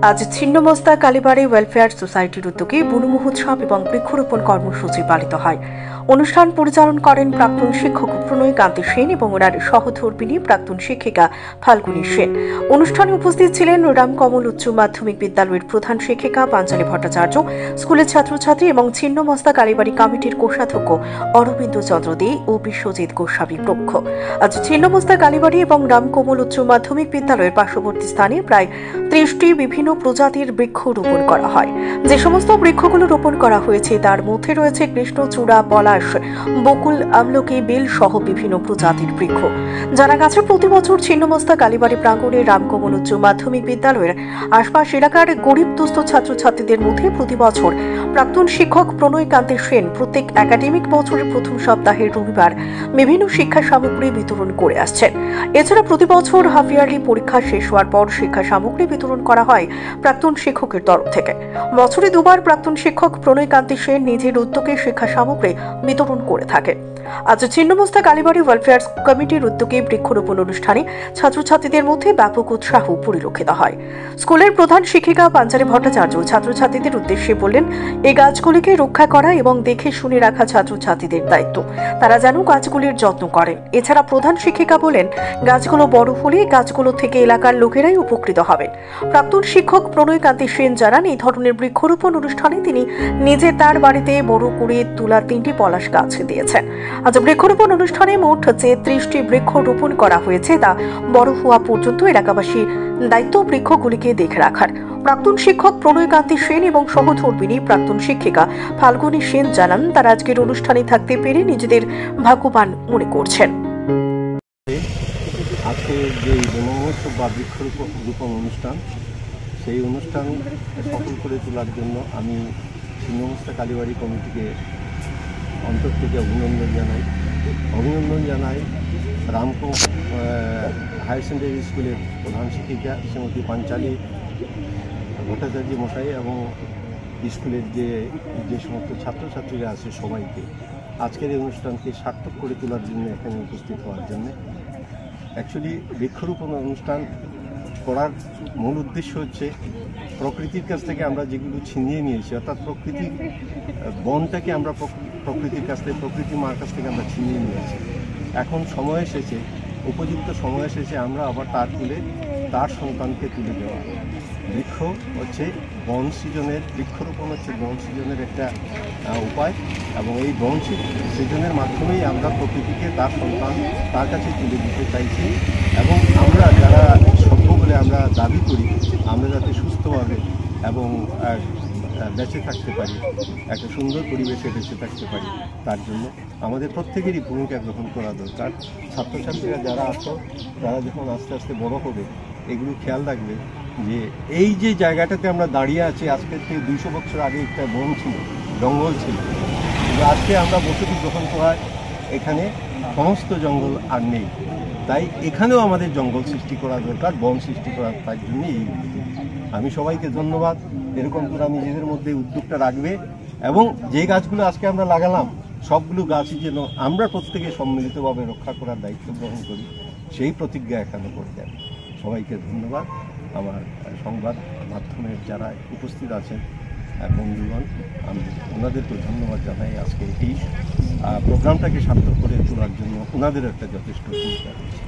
আজ ছিন্নমস্তা কালীবাড়ি ওয়েলফেয়ার সোসাইটির উদ্যোগে বন মহোৎসব এবং বৃক্ষরোপণ কর্মসূচি পালিত হয়। অনুষ্ঠান পরিচালন করেন প্রাক্তন শিক্ষক প্রণয় কান্তি সেন এবং ওনার সহধর্মিণী প্রাক্তন শিক্ষিকা ফাল্গুনী সেন। অনুষ্ঠানে উপস্থিত ছিলেন রামকমল উচ্চ মাধ্যমিক বিদ্যালয়ের প্রধান শিক্ষিকা পাঞ্চালী ভট্টাচার্য, স্কুলের ছাত্রছাত্রী এবং ছিন্নমস্তা কালীবাড়ি কমিটির কোষাধ্যক্ষ অরবিন্দ চন্দ্র দে ও বিশ্বজিৎ গোস্বামী প্রমুখ। আজ ছিন্নমস্তা কালীবাড়ি এবং রামকমল উচ্চ মাধ্যমিক বিদ্যালয়ের পার্শ্ববর্তী স্থানে প্রায় 30টি বিভিন্ন প্রজাতির বৃক্ষ রোপণ করা হয়। যে সমস্ত বৃক্ষগুলো রোপণ করা হয়েছে তার মধ্যে রয়েছে কৃষ্ণচূড়া, পলাশ, বকুল, আমলকি, বেল সহ বিভিন্ন প্রজাতির বৃক্ষ। জানা গেছে প্রতি বছর ছিন্নমস্তা কালীবাড়ি প্রাঙ্গণে রামকমল উচ্চ মাধ্যমিক বিদ্যালয়ের আশপাশ এলাকার গরিব দুস্থ ছাত্রছাত্রীদের মধ্যে প্রতি বছর প্রাক্তন শিক্ষক প্রণয় কান্তি সেন প্রত্যেক একাডেমিক বছরের প্রথম সপ্তাহের রবিবার বিভিন্ন শিক্ষা সামগ্রী বিতরণ করে আসছেন। এছাড়া প্রতি বছর হাফ ইয়ারলি পরীক্ষা শেষ হওয়ার পর শিক্ষা সামগ্রী বিতরণ করা হয় প্রাক্তন শিক্ষকের তরফ থেকে। বছরে দুবার প্রাক্তন শিক্ষক প্রণয় কান্তি সেন নিজের উদ্যোগে শিক্ষা সামগ্রী বিতরণ করে থাকে। আজ ছিন্নমস্তা কালীবাড়ি ওয়েলফেয়ার কমিটির উদ্যোগে বৃক্ষরোপণ অনুষ্ঠানে ছাত্রছাত্রীদের মধ্যে ব্যাপক উৎসাহ পরিলক্ষিত হয়। স্কুলের প্রধান শিক্ষিকা পাঞ্চালী ভট্টাচার্য ছাত্রছাত্রীদের উদ্দেশ্যে বললেন, এই গাছগুলিকে রক্ষা করা এবং দেখে শুনে রাখা ছাত্রছাত্রীদের দায়িত্ব, তারা যেন গাছগুলির যত্ন করেন। এছাড়া প্রধান শিক্ষিকা বলেন, গাছগুলো বড় হলে গাছগুলো থেকে এলাকার লোকেরাই উপকৃত হবেন। প্রাক্তন শিক্ষক প্রণয় কান্তি সেন জানান, এই ধরনের বৃক্ষরোপণ অনুষ্ঠানে তিনি নিজে তার বাড়িতে বড় করে তোলা 3টি পলাশ গাছ দিয়েছেন। আজ বৃক্ষরোপণ অনুষ্ঠানে মোট যে 30টি বৃক্ষ রোপণ করা হয়েছে তা বড় হওয়া পর্যন্ত এলাকাবাসীর দায়িত্ব বৃক্ষগুলিকে দেখে রাখার। প্রাক্তন শিক্ষক প্রণয় কান্তি সেন এবং সহধর্মিণী প্রাক্তন শিক্ষিকা ফাল্গুনী সেন জানান, তারা আজকের অনুষ্ঠানে থাকতে পেরে নিজেদের ভাগ্যবান মনে করছেন। আজকে যে বন মহোৎসব বা বৃক্ষরোপণ অনুষ্ঠান, সেই অনুষ্ঠান সফল করে তোলার জন্য আমি ছিন্নমস্তা কালীবাড়ি কমিটিকে অন্তর থেকে অভিনন্দন জানাই রামকমল হায়ার সেকেন্ডারি স্কুলের প্রধান শিক্ষিকা শ্রীমতী পাঞ্চালী ভট্টাচার্য মশাই এবং স্কুলের যে সমস্ত ছাত্রছাত্রীরা আছে সবাইকে আজকের এই অনুষ্ঠানকে সার্থক করে তোলার জন্য এখানে উপস্থিত হওয়ার জন্য। অ্যাকচুয়ালি বৃক্ষরোপণ অনুষ্ঠান করার মূল উদ্দেশ্য হচ্ছে প্রকৃতির কাছ থেকে আমরা যেগুলো ছিনিয়ে নিয়েছি, অর্থাৎ প্রকৃতির বনটাকে আমরা প্রকৃতির কাছ থেকে, প্রকৃতি মার কাছ থেকে আমরা ছিনিয়ে নিয়েছি। এখন সময় এসেছে, উপযুক্ত সময় এসেছে আমরা আবার তার সন্তানকে তুলে দেওয়া। বৃক্ষ হচ্ছে বন সৃজনের, বৃক্ষরোপণ হচ্ছে বন সৃজনের একটা উপায় এবং এই বন সৃজনের মাধ্যমেই আমরা প্রকৃতিকে তার সন্তান তার কাছে তুলে দিতে চাইছি এবং আমরা যারা সভ্য বলে আমরা দাবি করি, আমরা যাতে সুস্থভাবে এবং বেঁচে থাকতে পারি, একটা সুন্দর পরিবেশে বেঁচে থাকতে পারি, তার জন্য আমাদের প্রত্যেকেরই ভূমিকা গ্রহণ করা দরকার। ছাত্রছাত্রীরা যারা আসো, তারা যখন আস্তে আস্তে বড় হবে, এগুলো খেয়াল রাখবে যে এই যে জায়গাটাতে আমরা দাঁড়িয়ে আছি, আজকের থেকে 200 বছর আগে একটা বন ছিল, জঙ্গল ছিল, কিন্তু আজকে আমরা বসতি গ্রহণ করায় এখানে সমস্ত জঙ্গল আর নেই। তাই এখানেও আমাদের জঙ্গল সৃষ্টি করা দরকার, বন সৃষ্টি করার, তার জন্যই এই উদ্যোগ। আমি সবাইকে ধন্যবাদ, এরকম তোরা নিজেদের মধ্যে উদ্যোগটা রাখবে এবং যে গাছগুলো আজকে আমরা লাগালাম সবগুলো গাছই যেন আমরা প্রত্যেকে সম্মিলিতভাবে রক্ষা করার দায়িত্ব গ্রহণ করি, সেই প্রতিজ্ঞা এখানে করতে হবে। সবাইকে ধন্যবাদ। আমার সংবাদ মাধ্যমের যারা উপস্থিত আছেন বন্ধুগণ, আমি ওনাদেরকে ধন্যবাদ জানাই আজকে এই প্রোগ্রামটাকে সার্থক করে তোলার জন্য। ওনাদের একটা যথেষ্ট ভূমিকা রয়েছে।